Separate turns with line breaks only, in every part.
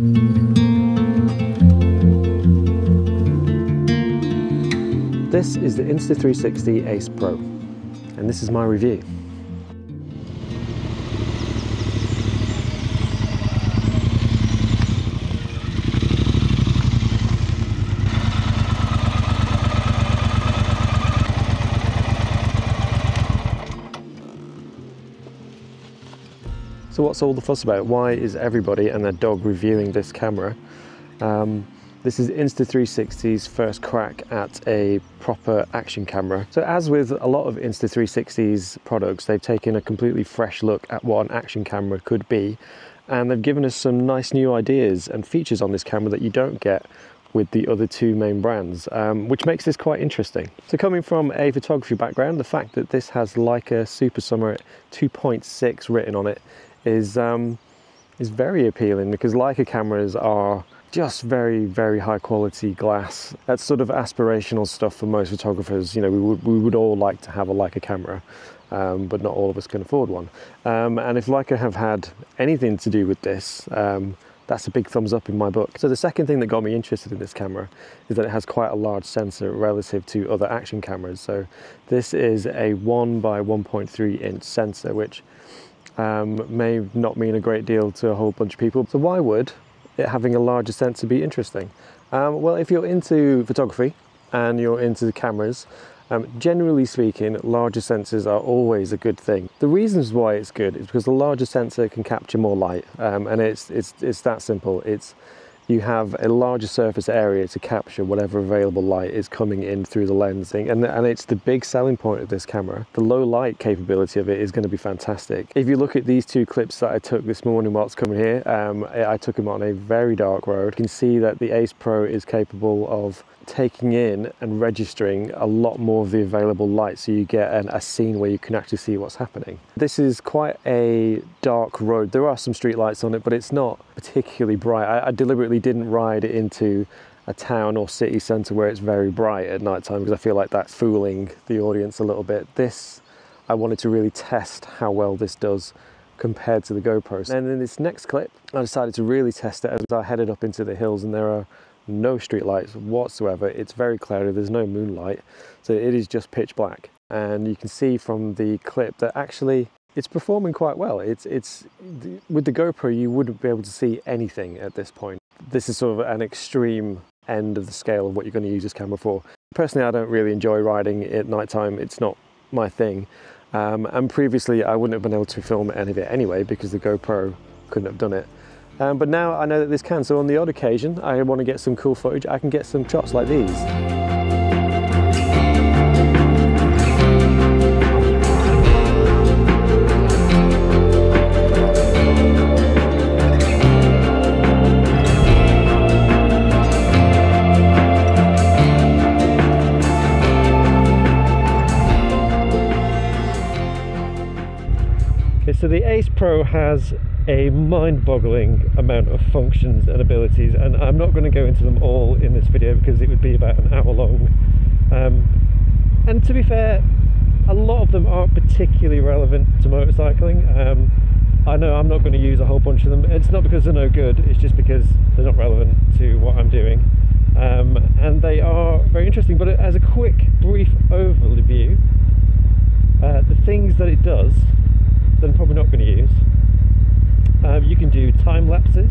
This is the Insta360 Ace Pro, and this is my review. So what's all the fuss about? Why is everybody and their dog reviewing this camera? This is Insta360's first crack at a proper action camera. So as with a lot of Insta360's products, they've taken a completely fresh look at what an action camera could be, and they've given us some nice new ideas and features on this camera that you don't get with the other two main brands, which makes this quite interesting. So coming from a photography background, the fact that this has Leica Super Summer 2.6 written on it is very appealing, because Leica cameras are just very, very high quality glass. That's sort of aspirational stuff for most photographers. You know, we would all like to have a Leica camera, but not all of us can afford one. And if Leica have had anything to do with this, that's a big thumbs up in my book. So the second thing that got me interested in this camera is that it has quite a large sensor relative to other action cameras. So this is a 1 by 1.3 inch sensor, which may not mean a great deal to a whole bunch of people. So why would it having a larger sensor be interesting? Well, if you're into photography and you're into cameras, generally speaking, larger sensors are always a good thing. The reasons why it's good is because the larger sensor can capture more light, and it's that simple. You have a larger surface area to capture whatever available light is coming in through the lens, and it's the big selling point of this camera. The low light capability of it is going to be fantastic. If you look at these two clips that I took this morning whilst coming here, I took them on a very dark road. You can see that the Ace Pro is capable of taking in and registering a lot more of the available light, so you get a scene where you can actually see what's happening. This is quite a dark road. There are some street lights on it, but it's not particularly bright. I deliberately didn't ride it into a town or city centre where it's very bright at night time, because I feel like that's fooling the audience a little bit. I wanted to really test how well this does compared to the GoPro. And in this next clip, I decided to really test it as I headed up into the hills, and there are no street lights whatsoever. It's very cloudy, there's no moonlight, so it is just pitch black. And you can see from the clip that actually it's performing quite well. With the GoPro you wouldn't be able to see anything at this point. This is sort of an extreme end of the scale of what you're going to use this camera for. Personally, I don't really enjoy riding at night time. It's not my thing, and previously I wouldn't have been able to film any of it anyway, because the GoPro couldn't have done it. But now I know that this can, so on the odd occasion I want to get some cool footage, I can get some shots like these. Okay, so the Ace Pro has a mind-boggling amount of functions and abilities, and I'm not going to go into them all in this video because it would be about an hour long, and to be fair, a lot of them aren't particularly relevant to motorcycling. I know I'm not going to use a whole bunch of them. It's not because they're no good, it's just because they're not relevant to what I'm doing, and they are very interesting. But as a quick brief overview, the things that it does that I'm probably not going to use: you can do time lapses,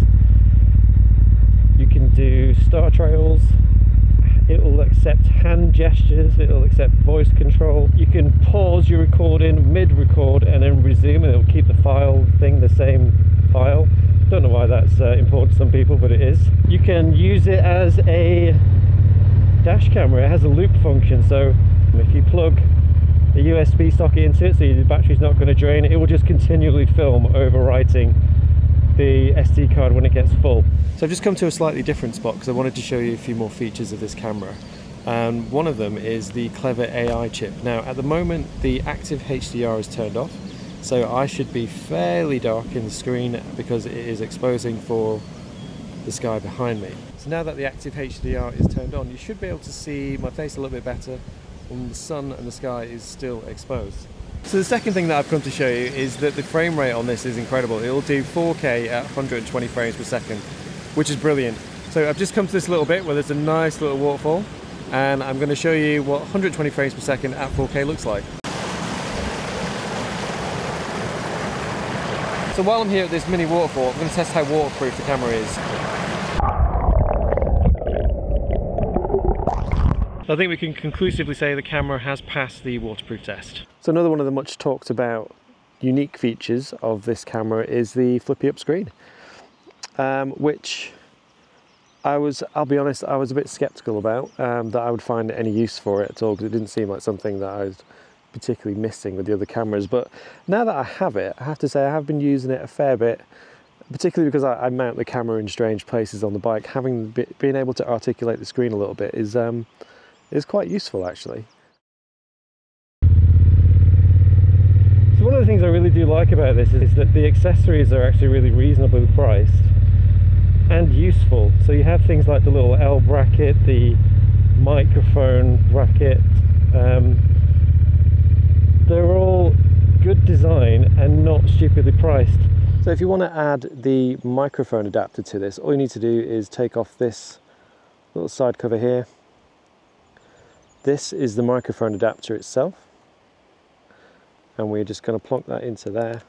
you can do star trails, it will accept hand gestures, it will accept voice control, you can pause your recording mid-record and then resume, and it will keep the file thing the same file. Don't know why that's important to some people, but it is. You can use it as a dash camera. It has a loop function, so if you plug a USB socket into it, so your battery's not going to drain, it will just continually film, overwriting the SD card when it gets full. So I've just come to a slightly different spot because I wanted to show you a few more features of this camera, and one of them is the clever AI chip. Now at the moment the active HDR is turned off, so I should be fairly dark in the screen because it is exposing for the sky behind me. So now that the active HDR is turned on, you should be able to see my face a little bit better when the sun and the sky is still exposed. So the second thing that I've come to show you is that the frame rate on this is incredible. It will do 4K at 120 frames per second. which is brilliant. So I've just come to this little bit where there's a nice little waterfall, and I'm going to show you what 120 frames per second at 4K looks like. So while I'm here at this mini waterfall, I'm going to test how waterproof the camera is. I think we can conclusively say the camera has passed the waterproof test. So another one of the much talked about unique features of this camera is the flippy up screen, which I'll be honest, I was a bit skeptical about that I would find any use for it at all, because it didn't seem like something that I was particularly missing with the other cameras. But now that I have it, I have to say I have been using it a fair bit, particularly because I mount the camera in strange places on the bike. Being able to articulate the screen a little bit is quite useful, actually. So one of the things I really do like about this is that the accessories are actually really reasonably priced and useful. So you have things like the little L bracket, the microphone bracket. They're all good design and not stupidly priced. So if you want to add the microphone adapter to this, all you need to do is take off this little side cover here. This is the microphone adapter itself, and we're just going to plonk that into there,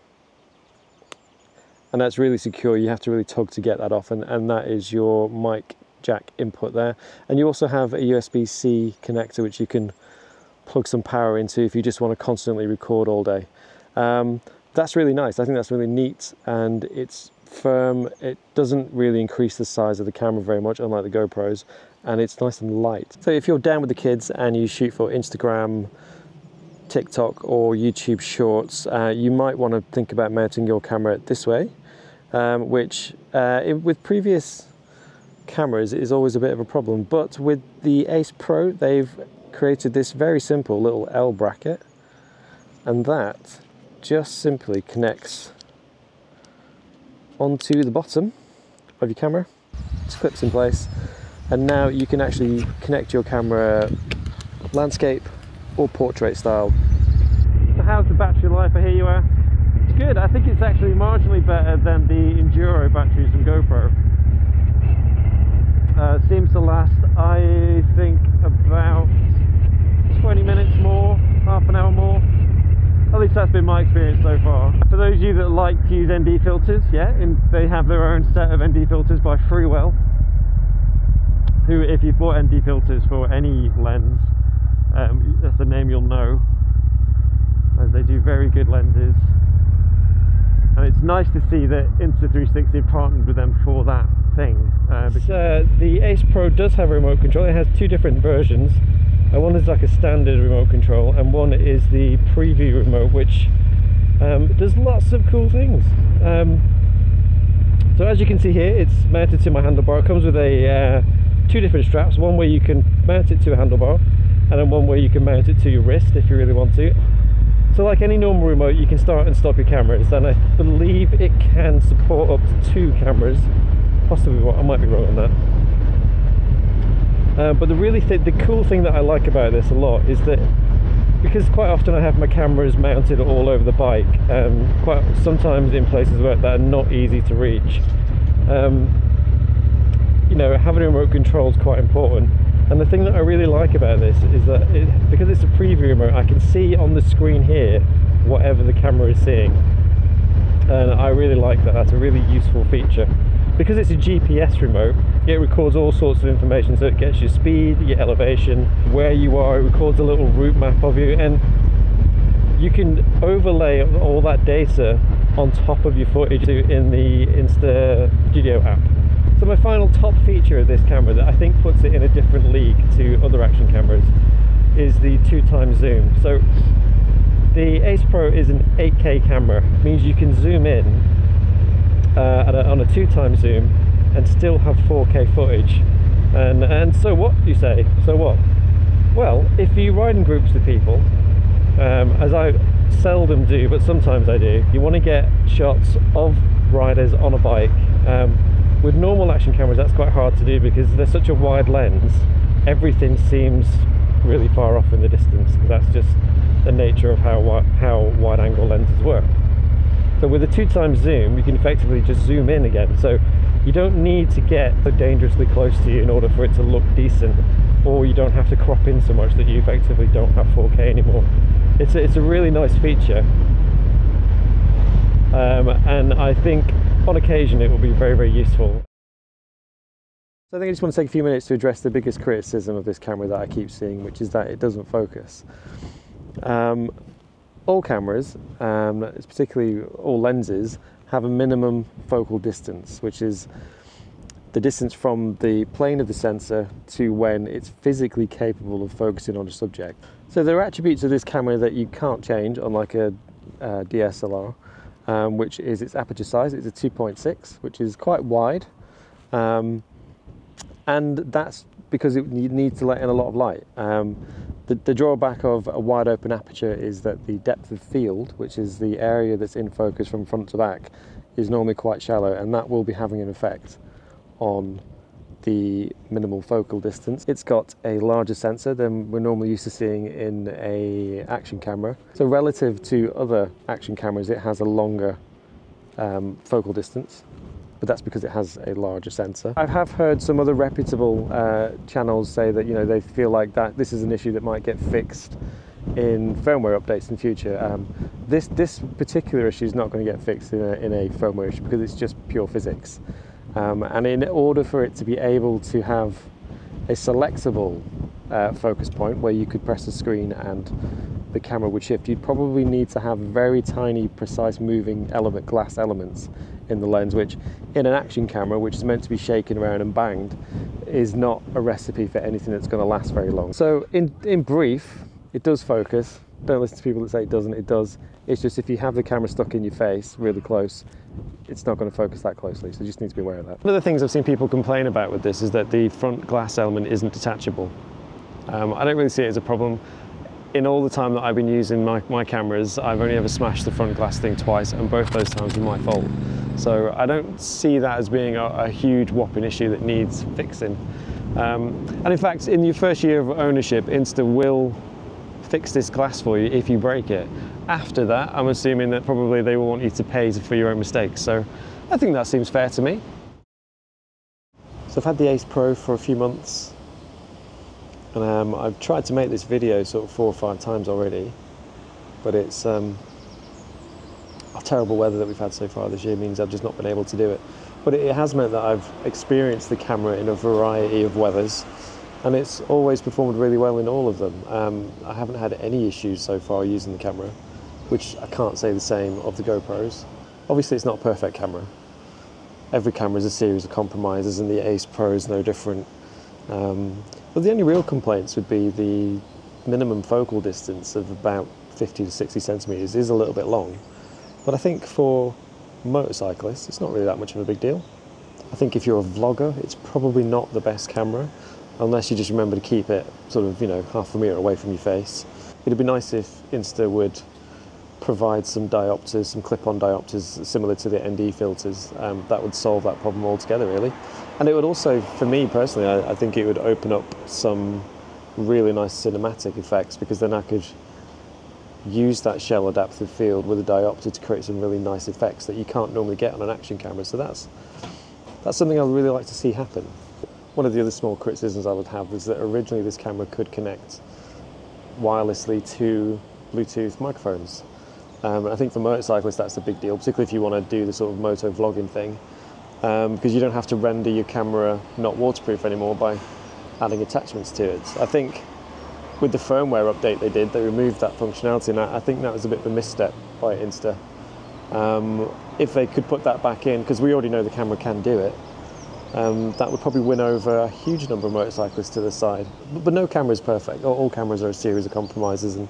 and that's really secure. You have to really tug to get that off, and that is your mic jack input there. And you also have a USB-C connector which you can plug some power into if you just want to constantly record all day. That's really nice. I think that's really neat, and it's firm. It doesn't really increase the size of the camera very much, unlike the GoPros, and it's nice and light. So if you're down with the kids and you shoot for Instagram, TikTok or YouTube Shorts, you might want to think about mounting your camera this way, which with previous cameras is always a bit of a problem. But with the Ace Pro, they've created this very simple little L bracket, and that just simply connects onto the bottom of your camera. Just clips in place, and now you can actually connect your camera landscape or portrait style. So how's the battery life, I hear you ask? It's good. I think it's actually marginally better than the Enduro batteries from GoPro. Seems to last, I think, about 20 minutes more, half an hour more. At least that's been my experience so far. For those of you that like to use ND filters, they have their own set of ND filters by Freewell, who, if you've bought ND filters for any lens, that's the name you'll know, as they do very good lenses. And it's nice to see that Insta360 partnered with them for that thing. The Ace Pro does have a remote control. It has two different versions. One is like a standard remote control, and one is the preview remote, which does lots of cool things. So as you can see here, it's mounted to my handlebar. It comes with two different straps, one where you can mount it to a handlebar, and then one where you can mount it to your wrist if you really want to. So like any normal remote, you can start and stop your cameras, and I believe it can support up to 2 cameras, possibly. I might be wrong on that. But the cool thing that I like about this a lot is that, because quite often I have my cameras mounted all over the bike, quite sometimes in places that are not easy to reach, you know, having a remote control is quite important. And the thing that I really like about this is that because it's a preview remote, I can see on the screen here whatever the camera is seeing, and I really like that. That's a really useful feature. Because it's a GPS remote, it records all sorts of information. So it gets your speed, your elevation, where you are. It records a little route map of you, and you can overlay all that data on top of your footage in the Insta360 app. So my final top feature of this camera that I think puts it in a different league to other action cameras is the 2x zoom. So the Ace Pro is an 8K camera. It means you can zoom in on a 2x zoom and still have 4K footage. And so what, you say? So what? Well, if you ride in groups with people, as I seldom do, but sometimes I do, you want to get shots of riders on a bike. With normal action cameras, that's quite hard to do because they're such a wide lens. Everything seems really far off in the distance. That's just the nature of how wide angle lenses work. So with a 2x zoom, you can effectively just zoom in again. So You don't need to get dangerously close to you in order for it to look decent, or you don't have to crop in so much that you effectively don't have 4K anymore. It's a really nice feature, and I think on occasion it will be very, very useful. So I think I just want to take a few minutes to address the biggest criticism of this camera that I keep seeing, which is that it doesn't focus. All cameras, particularly all lenses, have a minimum focal distance, which is the distance from the plane of the sensor to when it's physically capable of focusing on a subject. So there are attributes of this camera that you can't change, unlike a DSLR, which is its aperture size. It's a 2.6, which is quite wide, and that's because it needs to let in a lot of light. The drawback of a wide open aperture is that the depth of field, which is the area that's in focus from front to back, is normally quite shallow, and that will be having an effect on the minimal focal distance. It's got a larger sensor than we're normally used to seeing in an action camera. So relative to other action cameras, it has a longer focal distance, but that's because it has a larger sensor. I have heard some other reputable channels say that, you know, they feel like that this is an issue that might get fixed in firmware updates in future. This particular issue is not going to get fixed in a firmware issue because it's just pure physics. And in order for it to be able to have a selectable focus point where you could press the screen and the camera would shift, you'd probably need to have very tiny, precise moving glass elements in the lens, which in an action camera, which is meant to be shaken around and banged, is not a recipe for anything that's going to last very long. So in brief, it does focus. Don't listen to people that say it doesn't, it does. It's just if you have the camera stuck in your face really close, it's not going to focus that closely, so you just need to be aware of that. One of the things I've seen people complain about with this is that the front glass element isn't detachable. I don't really see it as a problem. In all the time that I've been using my cameras, I've only ever smashed the front glass thing twice, and both those times were my fault. So I don't see that as being a huge whopping issue that needs fixing. And in fact, in your first year of ownership, Insta will fix this glass for you if you break it. After that, I'm assuming that probably they will want you to pay for your own mistakes. So I think that seems fair to me. So I've had the Ace Pro for a few months, and I've tried to make this video sort of 4 or 5 times already, but it's our terrible weather that we've had so far this year means I've just not been able to do it. But it has meant that I've experienced the camera in a variety of weathers, and it's always performed really well in all of them. I haven't had any issues so far using the camera, which I can't say the same of the GoPros. Obviously it's not a perfect camera. Every camera is a series of compromises, and the Ace Pro is no different. But the only real complaints would be the minimum focal distance of about 50 to 60 centimeters is a little bit long. But I think for motorcyclists, it's not really that much of a big deal. I think if you're a vlogger, it's probably not the best camera, unless you just remember to keep it sort of, you know, half a meter away from your face. It'd be nice if Insta would provide some diopters, some clip-on diopters similar to the ND filters. That would solve that problem altogether, really. And it would also, for me personally, I think it would open up some really nice cinematic effects, because then I could use that shell adaptive field with a diopter to create some really nice effects that you can't normally get on an action camera. So that's something I would really like to see happen. One of the other small criticisms I would have is that originally this camera could connect wirelessly to Bluetooth microphones. I think for motorcyclists that's a big deal, particularly if you want to do the sort of motovlogging thing, because you don't have to render your camera not waterproof anymore by adding attachments to it. I think with the firmware update they removed that functionality, and I think that was a bit of a misstep by Insta. If they could put that back in, because we already know the camera can do it, that would probably win over a huge number of motorcyclists to the side. But no camera is perfect. All cameras are a series of compromises, and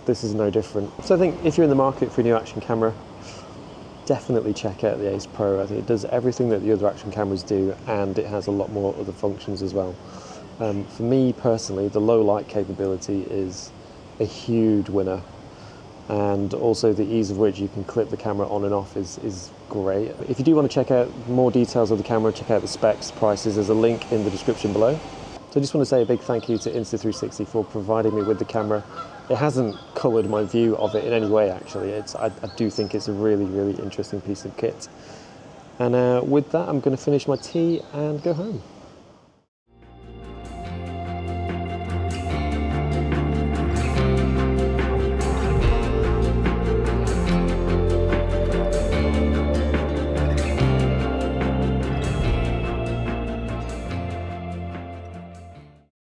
this is no different. So I think if you're in the market for a new action camera, definitely check out the Ace Pro. I think it does everything that the other action cameras do, and it has a lot more other functions as well. For me personally, the low light capability is a huge winner, and also the ease of which you can clip the camera on and off is great. If you do want to check out more details of the camera, check out the specs, prices, there's a link in the description below. So I just want to say a big thank you to Insta360 for providing me with the camera. It hasn't coloured my view of it in any way, actually. I do think it's a really, really interesting piece of kit. And with that, I'm going to finish my tea and go home.